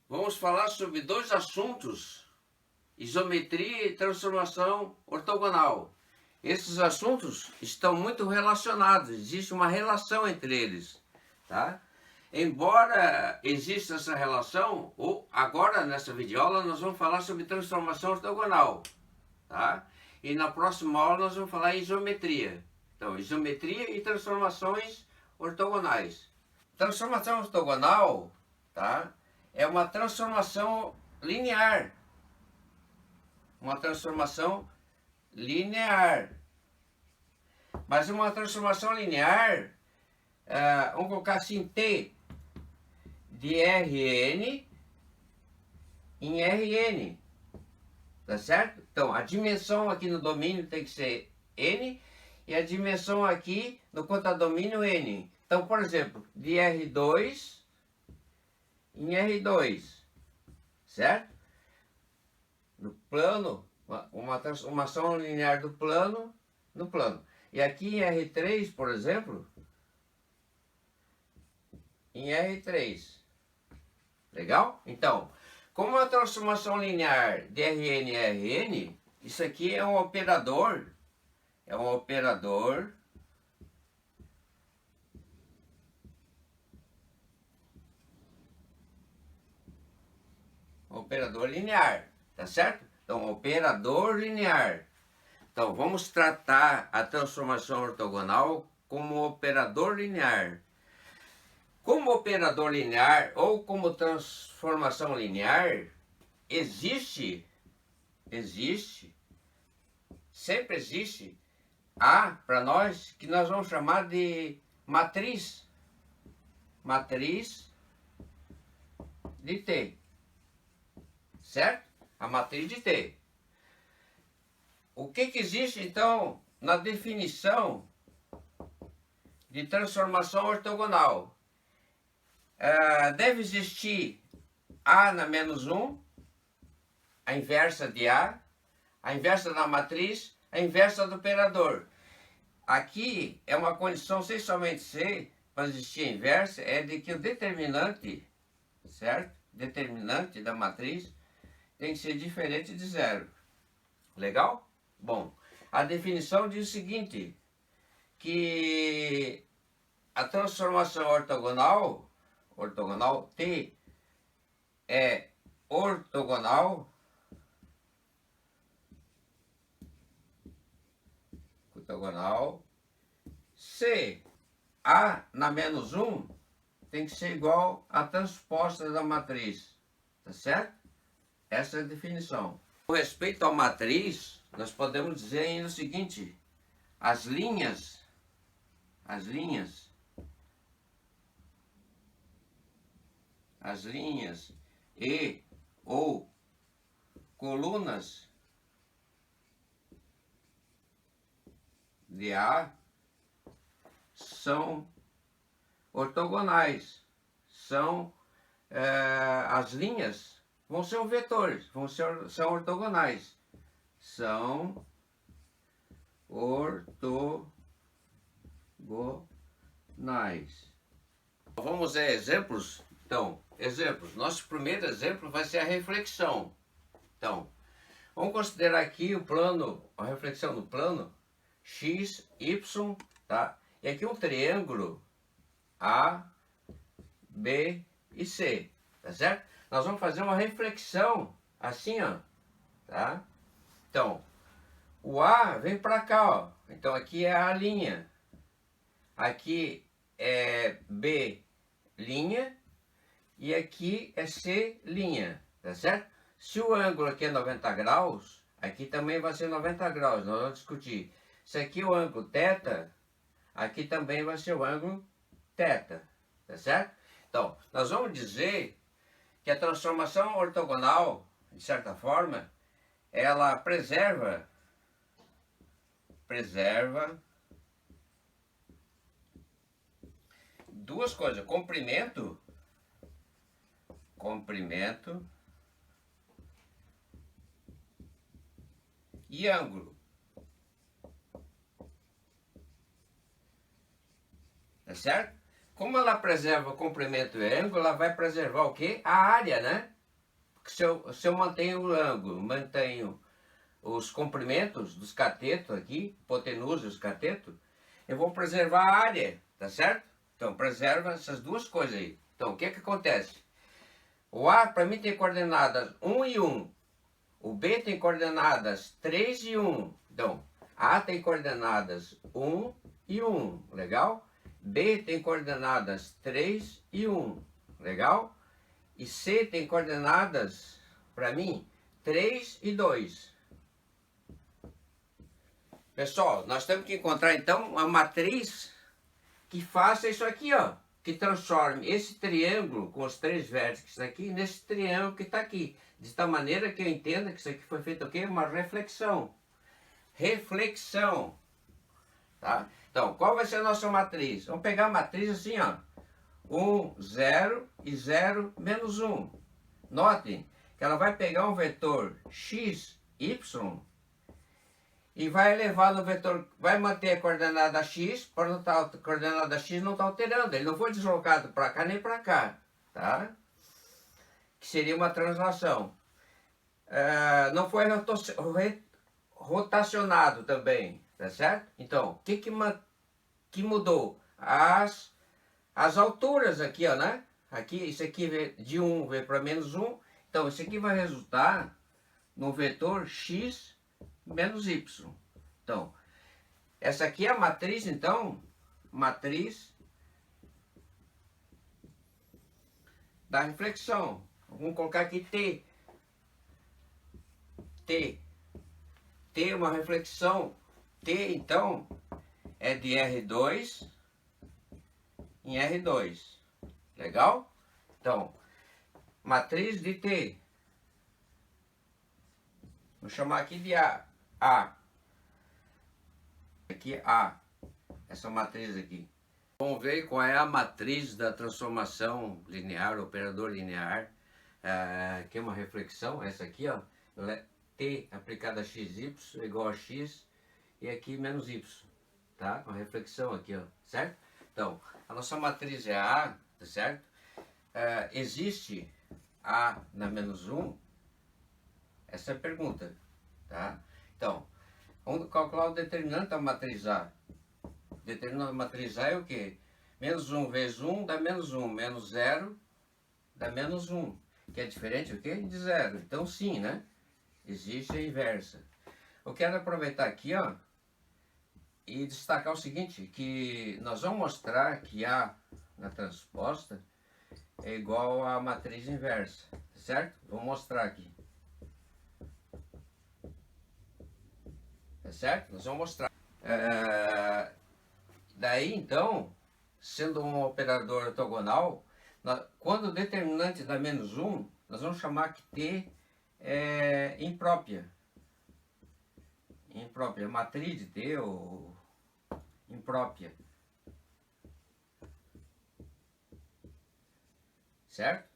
Vamos falar sobre dois assuntos: isometria e transformação ortogonal. Esses assuntos estão muito relacionados, existe uma relação entre eles, tá? Embora exista essa relação, agora nessa videoaula nós vamos falar sobre transformação ortogonal, tá? E na próxima aula nós vamos falar em isometria. Então, isometria e transformações ortogonais. Transformação ortogonal, tá? É uma transformação linear. Uma transformação linear. Mas uma transformação linear, vamos colocar assim, T de Rn em Rn. Tá certo? Então, a dimensão aqui no domínio tem que ser N e a dimensão aqui no contradomínio N. Então, por exemplo, de R2 em R2, certo? No plano, uma transformação linear do plano no plano. E aqui em R3, por exemplo, em R3. Legal? Então, como uma transformação linear de Rn em Rn, isso aqui é um operador, operador linear, tá certo? Então, operador linear. Então, vamos tratar a transformação ortogonal como operador linear. Como operador linear ou como transformação linear, sempre existe A para nós, que nós vamos chamar de matriz de T, certo? A matriz de T. O que existe então na definição de transformação ortogonal? Deve existir A na menos 1, a inversa de A inversa da matriz, a inversa do operador. Aqui é uma condição sem somente ser, para existir a inversa, é de que o determinante, certo? Determinante da matriz tem que ser diferente de zero. Legal? Bom, a definição diz o seguinte, que a transformação ortogonal T é ortogonal se A na menos 1 tem que ser igual à transposta da matriz, tá certo? Essa é a definição. Com respeito à matriz, nós podemos dizer ainda o seguinte, as linhas e ou colunas de A são ortogonais. As linhas vão ser vetores, são ortogonais. São ortogonais. Vamos ver exemplos? Então, exemplos. Nosso primeiro exemplo vai ser a reflexão. Então, vamos considerar aqui o plano, a reflexão do plano x, y, tá? E aqui um triângulo A, B e C, tá certo? Nós vamos fazer uma reflexão assim, ó, tá? Então, o A vem para cá, ó. Então aqui é A linha. Aqui é B linha e aqui é C linha, tá certo? Se o ângulo aqui é 90 graus, aqui também vai ser 90 graus, nós vamos discutir. Se aqui é o ângulo θ, aqui também vai ser o ângulo θ, tá certo? Então, nós vamos dizer que a transformação ortogonal, de certa forma, ela preserva duas coisas, comprimento e ângulo. Tá certo? Como ela preserva comprimento e ângulo, ela vai preservar o quê? A área, né? Porque se eu mantenho o ângulo, mantenho os comprimentos dos catetos aqui, hipotenusa e os catetos, eu vou preservar a área, tá certo? Então, preserva essas duas coisas aí. Então, o que que acontece? O A, para mim, tem coordenadas 1 e 1. O B tem coordenadas 3 e 1. Então, A tem coordenadas 1 e 1. Legal? B tem coordenadas 3 e 1. Legal? E C tem coordenadas, para mim, 3 e 2. Pessoal, nós temos que encontrar, então, uma matriz que faça isso aqui, ó. Que transforme esse triângulo com os 3 vértices aqui nesse triângulo que está aqui. De tal maneira que eu entenda que isso aqui foi feito o quê? Uma reflexão. Reflexão. Tá? Então, qual vai ser a nossa matriz? Vamos pegar a matriz assim, ó. 1, 0 e 0, menos 1. Notem que ela vai pegar um vetor x, y, e vai elevar no vetor, vai manter a coordenada x, por não tá, a coordenada x não está alterando, ele não foi deslocado para cá nem para cá, tá? Que seria uma translação. Não foi rotacionado também, tá certo? Então, o que mudou? As alturas aqui, ó, né? Aqui, isso aqui de 1 veio para menos 1, então isso aqui vai resultar no vetor x menos y. Então, essa aqui é a matriz, então, matriz da reflexão. Vamos colocar aqui T. T é uma reflexão. T, então, é de R2 em R2. Legal? Então, matriz de T. Vou chamar aqui de A. Aqui A. Essa matriz aqui. Vamos ver qual é a matriz da transformação linear, operador linear, que é uma reflexão. Essa aqui, ó. T aplicada a xy igual a x e aqui menos y. Tá? Uma reflexão aqui, ó. Certo? Então, a nossa matriz é A, tá certo? Existe A na menos 1? Essa é a pergunta, tá? Então, vamos calcular o determinante da matriz A. O determinante da matriz A é o quê? Menos 1 vezes 1 dá menos 1, menos 0 dá menos 1, que é diferente o quê? De 0. Então, sim, né? Existe a inversa. Eu quero aproveitar aqui, ó, e destacar o seguinte, que nós vamos mostrar que A na transposta é igual à matriz inversa, certo? Vou mostrar aqui. Tá certo? Nós vamos mostrar. Daí, então, sendo um operador ortogonal, quando o determinante dá menos 1, nós vamos chamar que T é imprópria. Imprópria. Matriz de T ou imprópria. Certo?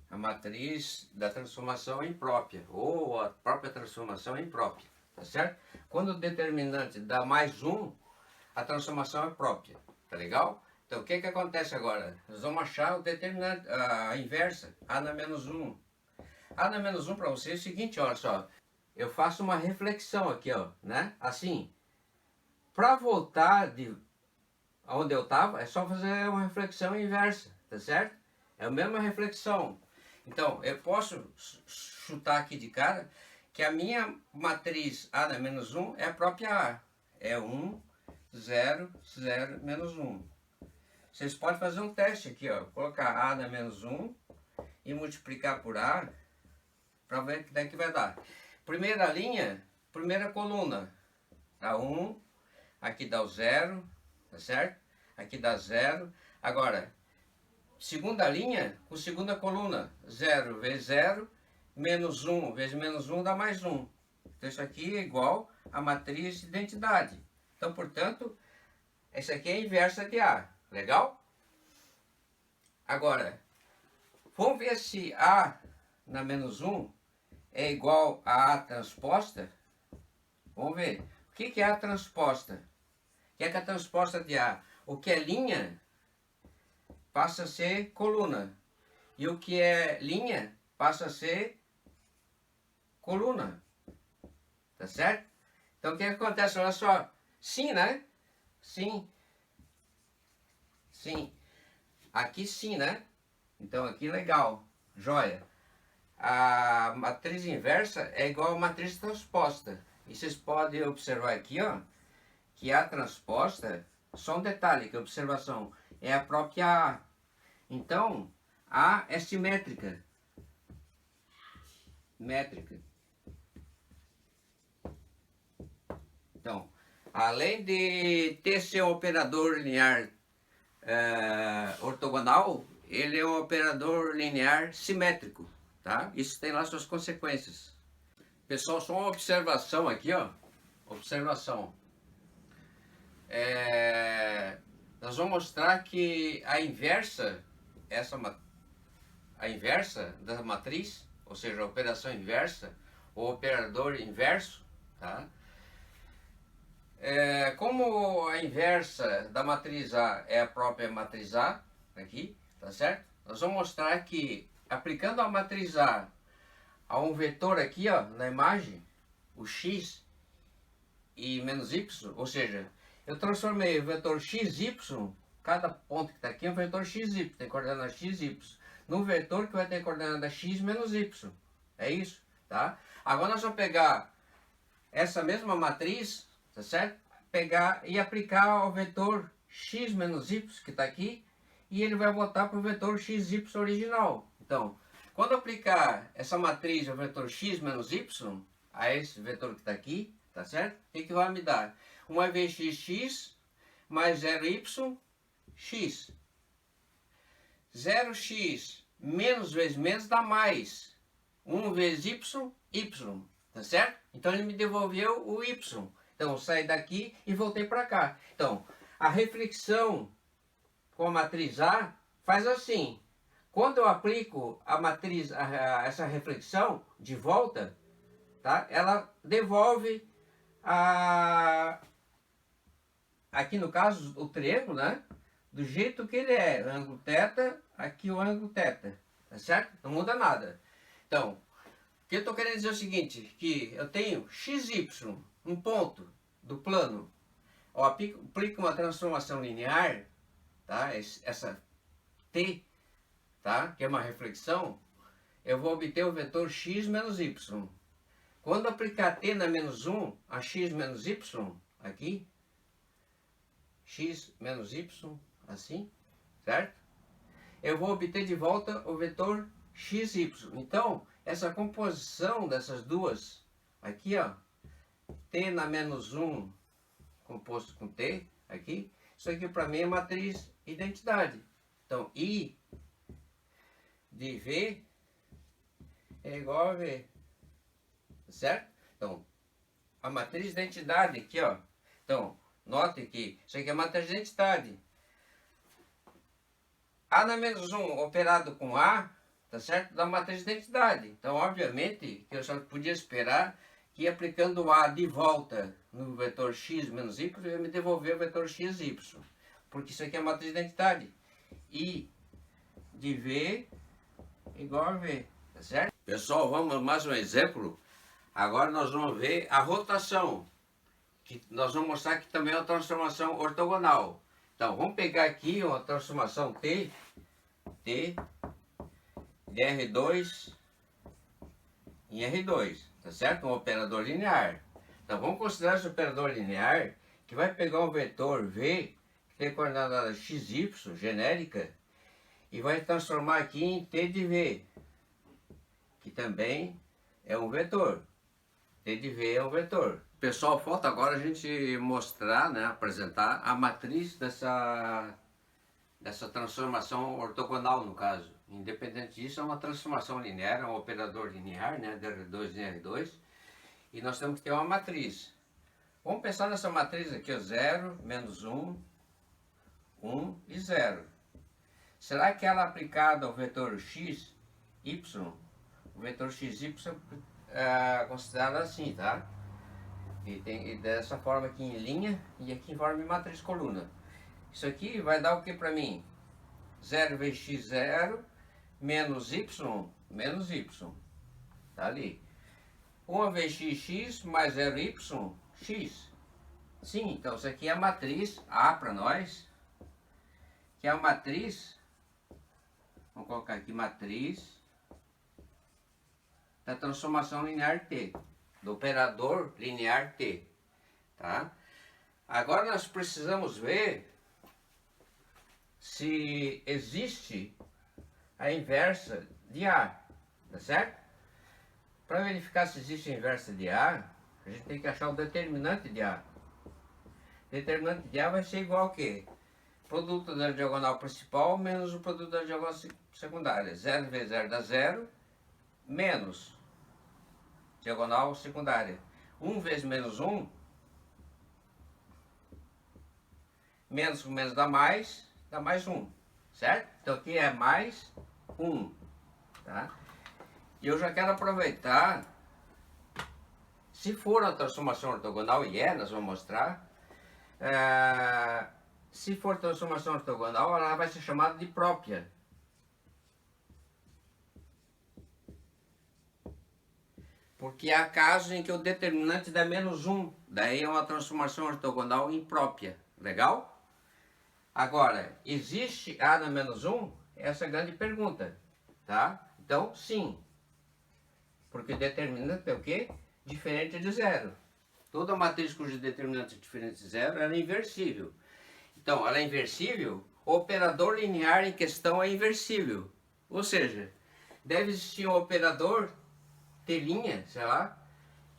A matriz da transformação é imprópria, ou a própria transformação é imprópria, tá certo? Quando o determinante dá mais 1, a transformação é própria, tá legal? Então, o que que acontece agora? Nós vamos achar o determinante, a inversa, A na menos 1. A na menos 1 para você é o seguinte, olha só, eu faço uma reflexão aqui, ó, né? Assim, para voltar de onde eu estava, é só fazer uma reflexão inversa, tá certo? É a mesma reflexão. Então, eu posso chutar aqui de cara que a minha matriz A na menos 1 é a própria A. É 1, 0, 0, menos 1. Vocês podem fazer um teste aqui, ó. Colocar A na menos 1 e multiplicar por A para ver o que daqui vai dar. Primeira linha, primeira coluna. Dá 1, aqui dá o 0, tá certo? Aqui dá 0. Agora, segunda linha com segunda coluna, 0 vezes 0, menos 1 vezes menos 1 dá mais 1. Então isso aqui é igual a matriz de identidade. Então, portanto, essa aqui é a inversa de A. Legal? Agora, vamos ver se A na menos 1 é igual a A transposta. Vamos ver. O que é a transposta? O que é a transposta de A? O que é linha passa a ser coluna. E o que é linha passa a ser coluna. Tá certo? Então o que acontece? Olha só. Sim, né? Sim. Sim. Aqui sim, né? Então aqui legal. Joia. A matriz inversa é igual a matriz transposta. E vocês podem observar aqui, ó, que a transposta, só um detalhe, que a observação é a própria A. Então, A é simétrica. Métrica. Então, além de ter seu operador linear ortogonal, ele é um operador linear simétrico, tá? Isso tem lá suas consequências. Pessoal, só uma observação aqui, ó. Observação. Nós vamos mostrar que a inversa, a inversa da matriz, ou seja, a operação inversa, o operador inverso, tá? Como a inversa da matriz A é a própria matriz A, aqui, tá certo? Nós vamos mostrar que aplicando a matriz A a um vetor aqui, ó, na imagem, o x e menos y, ou seja, eu transformei o vetor xy, cada ponto que está aqui é um vetor xy, tem coordenada xy, no vetor que vai ter coordenada x menos y. É isso, tá? Agora nós vamos pegar essa mesma matriz, tá certo? Pegar e aplicar ao vetor x menos y, que está aqui, e ele vai voltar para o vetor xy original. Então, quando aplicar essa matriz ao vetor x menos y, a esse vetor que está aqui, tá certo? O que vai me dar? 1 vezes x mais 0y, x. 0x menos vezes menos dá mais 1 vezes y, tá certo? Então ele me devolveu o y. Então eu saí daqui e voltei para cá. Então, a reflexão com a matriz A faz assim. Quando eu aplico a matriz, essa reflexão de volta, tá? Ela devolve aqui no caso o triângulo, né? Do jeito que ele é, o ângulo θ, aqui o ângulo θ, tá certo? Não muda nada. Então, o que eu estou querendo dizer é o seguinte, que eu tenho xy, um ponto do plano, eu aplico uma transformação linear, tá? Essa t, tá? Que é uma reflexão, eu vou obter o vetor x menos y. Quando aplicar t na menos 1 a x menos y, aqui, x menos y, assim, certo? Eu vou obter de volta o vetor xy. Então, essa composição dessas duas, aqui, ó, t na menos 1 composto com t, aqui, isso aqui para mim é matriz identidade. Então, I de V é igual a V, certo? Então, a matriz identidade aqui, ó. Então, note que isso aqui é a matriz identidade. A na menos 1 operado com A, tá certo? Dá matriz identidade. Então, obviamente, que eu só podia esperar que aplicando A de volta no vetor x menos y, eu ia me devolver o vetor xy. Porque isso aqui é a matriz identidade. I de V igual a V, tá certo? Pessoal, vamos mais um exemplo. Agora nós vamos ver a rotação, que nós vamos mostrar que também é uma transformação ortogonal. Então, vamos pegar aqui uma transformação T de R2 em R2, tá certo? Um operador linear. Então, vamos considerar esse operador linear, que vai pegar um vetor V, que tem coordenada xy, genérica, e vai transformar aqui em T de V, que também é um vetor. T de V é um vetor. Pessoal, falta agora a gente mostrar, né, apresentar a matriz dessa transformação ortogonal, no caso. Independente disso, é uma transformação linear, é um operador linear, né, de R2 em R2, e nós temos que ter uma matriz. Vamos pensar nessa matriz aqui, ó, 0, menos 1, 1 e 0. Será que ela aplicada ao vetor x, y, o vetor xy é considerado assim, tá? E dessa forma aqui em linha e aqui em forma de matriz coluna. Isso aqui vai dar o que para mim? 0 vezes x0 menos y. Tá ali. 1 vezes x mais 0y, x. Sim, então isso aqui é a matriz A para nós. Que é a matriz, vamos colocar aqui matriz da transformação linear T, do operador linear T, tá? Agora nós precisamos ver se existe a inversa de A, tá certo? Para verificar se existe a inversa de A, a gente tem que achar o determinante de A. O determinante de A vai ser igual a quê? Produto da diagonal principal menos o produto da diagonal secundária. 0 vezes 0 dá 0, menos diagonal secundária. 1 vezes menos 1, menos com menos dá mais 1, certo? Então aqui é mais 1, tá? E eu já quero aproveitar, se for uma transformação ortogonal, e nós vamos mostrar, se for transformação ortogonal, ela vai ser chamada de própria. Porque há casos em que o determinante dá menos 1. Daí é uma transformação ortogonal imprópria. Legal? Agora, existe A na menos 1? Essa é a grande pergunta. Tá? Então, sim. Porque o determinante é o quê? Diferente de zero. Toda matriz cujo determinante é diferente de zero, ela é inversível. Então, ela é inversível, o operador linear em questão é inversível. Ou seja, deve existir um operador T', sei lá,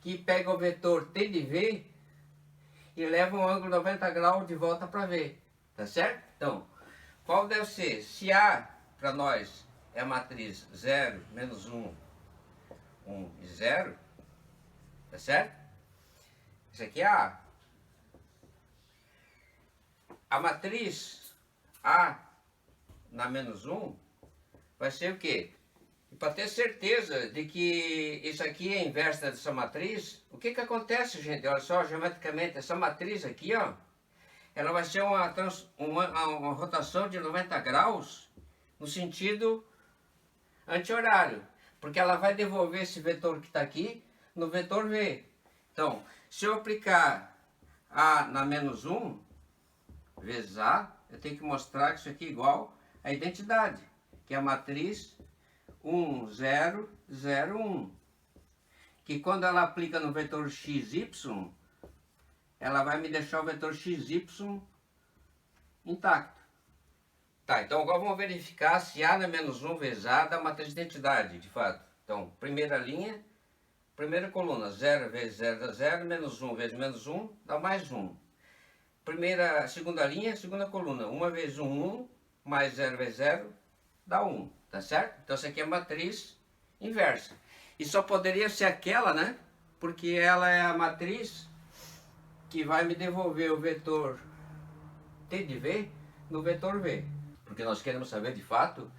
que pega o vetor T de V e leva um ângulo 90 graus de volta para V. Tá certo? Então, qual deve ser? Se A, para nós, é a matriz 0, menos 1, 1 e 0, tá certo? Isso aqui é A. A matriz A na menos 1 vai ser o quê? E para ter certeza de que isso aqui é inversa dessa matriz, o que acontece, gente? Olha só, geometricamente, essa matriz aqui, ó, ela vai ser uma rotação de 90 graus no sentido anti-horário, porque ela vai devolver esse vetor que está aqui no vetor V. Então, se eu aplicar A na menos 1 vezes A, eu tenho que mostrar que isso aqui é igual à identidade, que é a matriz 1, 0, 0, 1. Que quando ela aplica no vetor xy, ela vai me deixar o vetor xy intacto. Tá, então agora vamos verificar se A na menos 1 vezes A dá matriz de identidade, de fato. Então, primeira linha, primeira coluna, 0 vezes 0 dá 0, menos 1 vezes menos 1 dá mais 1. Segunda linha, segunda coluna, 1 vezes 1, 1, mais 0 vezes 0 dá 1, tá certo? Então, essa aqui é a matriz inversa. E só poderia ser aquela, né? Porque ela é a matriz que vai me devolver o vetor T de V no vetor V. Porque nós queremos saber, de fato,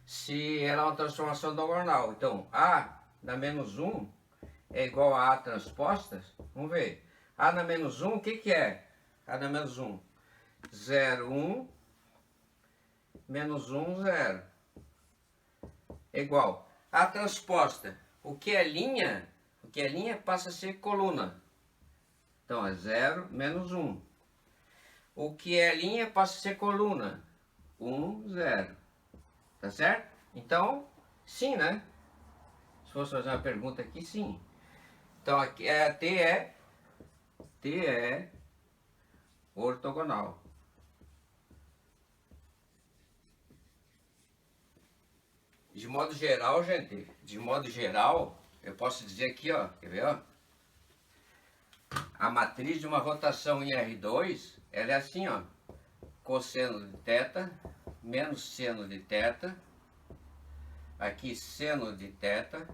se ela é uma transformação diagonal. Então, A na menos 1 é igual a A transposta. Vamos ver. A na menos 1, o que é? A na menos 1. 0, 1, menos 1, 0. É igual. A transposta. O que é linha passa a ser coluna. Então, é 0, menos 1. O que é linha passa a ser coluna. 1, 0. Tá certo? Então, sim, né? Se fosse fazer uma pergunta aqui, sim. Então, aqui T é ortogonal. De modo geral, gente, eu posso dizer aqui, ó, quer ver, ó? A matriz de uma rotação em R2, ela é assim, ó. Cosseno de θ menos seno de θ, aqui seno de θ,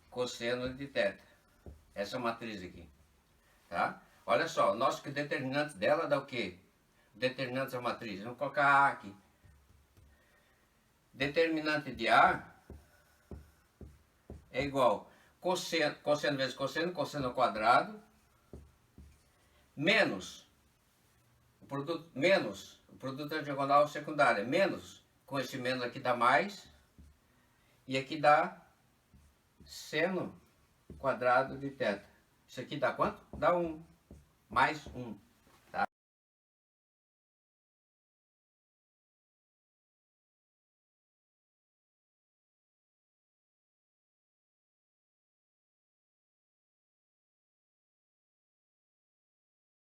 cosseno de θ. Essa matriz aqui, tá? Olha só, nosso determinante dela dá o quê? Determinante da matriz, vamos colocar A aqui. Determinante de A é igual cosseno vezes cosseno, cosseno ao quadrado, menos o produto da diagonal secundária, menos, com esse menos aqui dá mais, e aqui dá seno quadrado de θ. Isso aqui dá quanto? Dá 1, mais 1.